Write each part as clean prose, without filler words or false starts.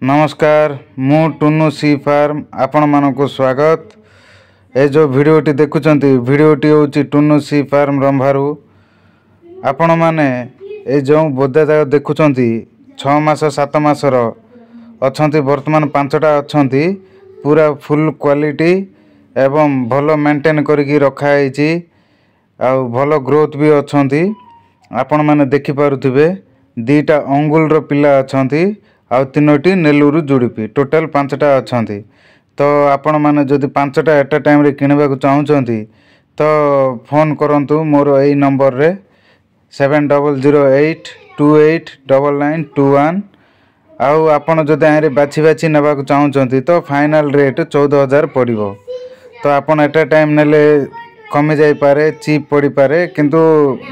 नमस्कार मु टुनु सी फार्म आपण मानक स्वागत। ए जो भिडियोटी देखुचंती भिडियोटी होची टुनु सी फार्म रंभारू। आपण माने ए जो बोदा जाग देखुचंती 6 मास 7 मासर अछंती वर्तमान 5टा अछंती पूरा फुल क्वालिटी एवं भलो मेंटेन करके रखा हैची आ भलो ग्रोथ भी अछंती। आपण माने देखि पारुथिबे दीटा अंगुल रो पिला अछंती आ 3टी नेलुरु जुड़ीपी टोटल 5टा अछंती। तो आपण माने जदि 5टा एट टाइम रे किनबा को चाहुचंती तो फोन करंतु मोर एई नंबर रे 7008289921। आउ आपण जदि आरे बाछि बाछि नेबा को चाहुचंती तो फाइनल रेट 14000 पड़िबो। तो आपण एट टाइम नेले कमी जाई पारे चीप पड़ी पारे किंतु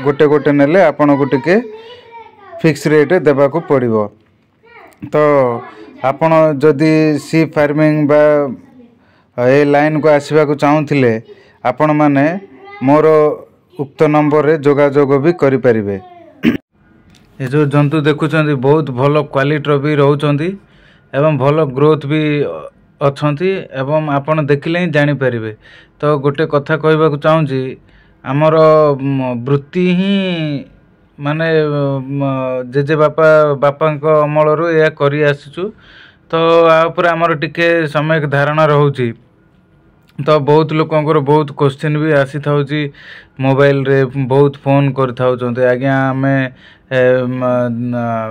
गोटे गोटे नेले आपण को टिके फिक्स रेट देबा को पड़िबो। तो आपण जदि सी फार्मिंग बा ए लाइन को आसीबा को चाहुथिले आपण माने मोर उक्त नंबर रे जोगाजोग भी करि परिबे। ए जो जंतु देखुचंती बहुत भलो क्वालिटी रो भी रहउचंती एवं भलो ग्रोथ भी अछंती एवं आपण देखिले ही जानि परिबे। तो गोटे कथा कहबा को चाहूची हमर वृत्ति ही माने जेजे बापा अमल रू या करी आसीचु। तो आ ऊपर हमर टिके समय धारणा रहउची। तो बहुत लोकंकर बहुत क्वेश्चन भी आसी थाउची मोबाइल रे बहुत फोन कर थाउचंते आज्ञा हमें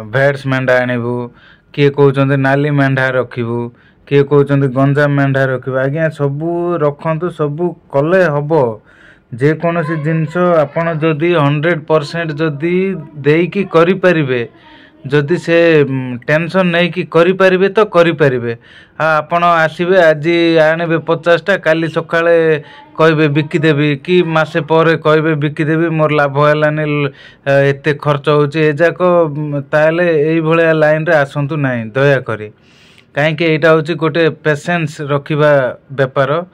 भेट्स मेंढा आनिबू किए कहउचंते नाली मेंढा रखिबू किए कहउचंते गंजा मेंढा रखिबू। आज्ञा सबू रखंतु सबू कले हबो जे कोनोसी जिंस आपण जदि 100% जदि देकी करि परिबे जदि से टेंशन नहीं कि करि परिबे तो करि परिबे। हाँ आपण आसीबे आज आनेबे 50टा काली सकाळे कहबे बिकी देबी कि मासे पर कहबे बिकी देबी मोर लाभ हलानी एते खर्च होची ए जाको ताले एई भलिया लाइन रे आसंतु नाही दया करी। काहे कि एटा होची गोटे पेशेंस रखिबा व्यापार।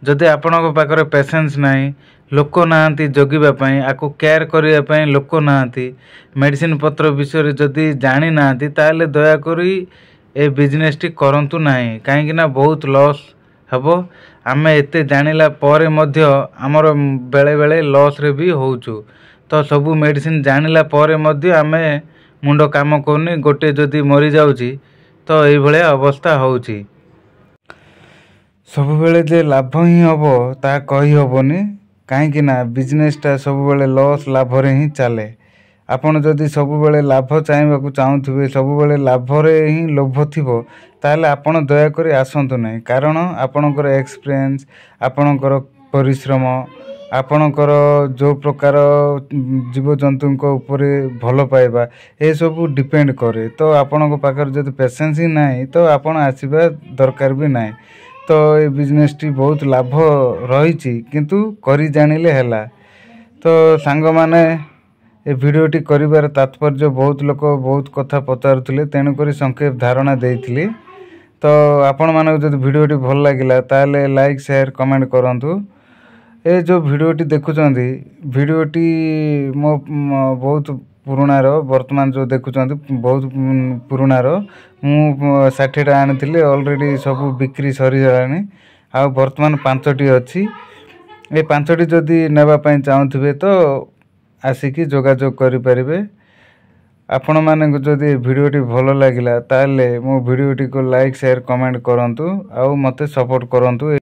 जदि आपनको पाखरे पेशेंस नाही लोक नाहांती जगिबा पई आको केयर करिया पई लोक नाहांती मेडिसिन पत्र विषय जदि जानि नाहांती ताले दया करी ए बिजनेस टी करंतु नाही काहे कि ना बहुत लॉस हबो। आमे एते जानिला परे मध्य हमर बेले बेले लॉस रे भी होउचु। तो सबु मेडिसिन जानिला परे मध्य आमे मुंडो काम करनी गोटे जदि मरि जाउची तो एई भलिया अवस्था होउची। सब बेले जे लाभ ही हबो ता कहि हबोनी काहे कि ना बिजनेस टा सब बेले लॉस लाभ रे ही चले। आपण जदि सब बेले लाभ चाहबा को चाहुथिबे सब बेले लाभ रे ही लोभ थिबो ताले आपण दया करी आसंतु नाही। कारण आपणकर एक्सपीरियंस आपणकर परिश्रम आपणकर जो प्रकार जीव जंतु को ऊपर भलो पाइबा ए सब डिपेंड करे। तो आपणक पाखर जदि पेशेंस ही नाही तो आपण आसीबा दरकार भी नाही। तो ये बिजनेस टी बहुत लाभ रही किंतु करी जानिले हैला। तो सांग माने ए वीडियो टी करिवार तात्पर्य बहुत लोक बहुत कथा पचारुथिले तेणु करी संक्षेप धारणा देइथिली। तो आपण मानक जदि वीडियो टी भल लागिला ताले लाइक शेयर कमेंट करंतु। ए जो वीडियो टी देखुचंती वीडियो टी मो बहुत पुराना रो वर्तमान जो देखुचंती बहुत पुराना रो मु 60टा आनिथिले ऑलरेडी सब बिक्री सरी जलानी आ वर्तमान 5टी अछि। ए 5टी जदि नेबा पई चाहुथिबे तो आसिकी जोगाजोग करि परिबे। आपण माने जदि वीडियो टी भलो लागिला ताले मो वीडियो टी को लाइक शेयर कमेंट करंतु आ मते सपोर्ट करंतु।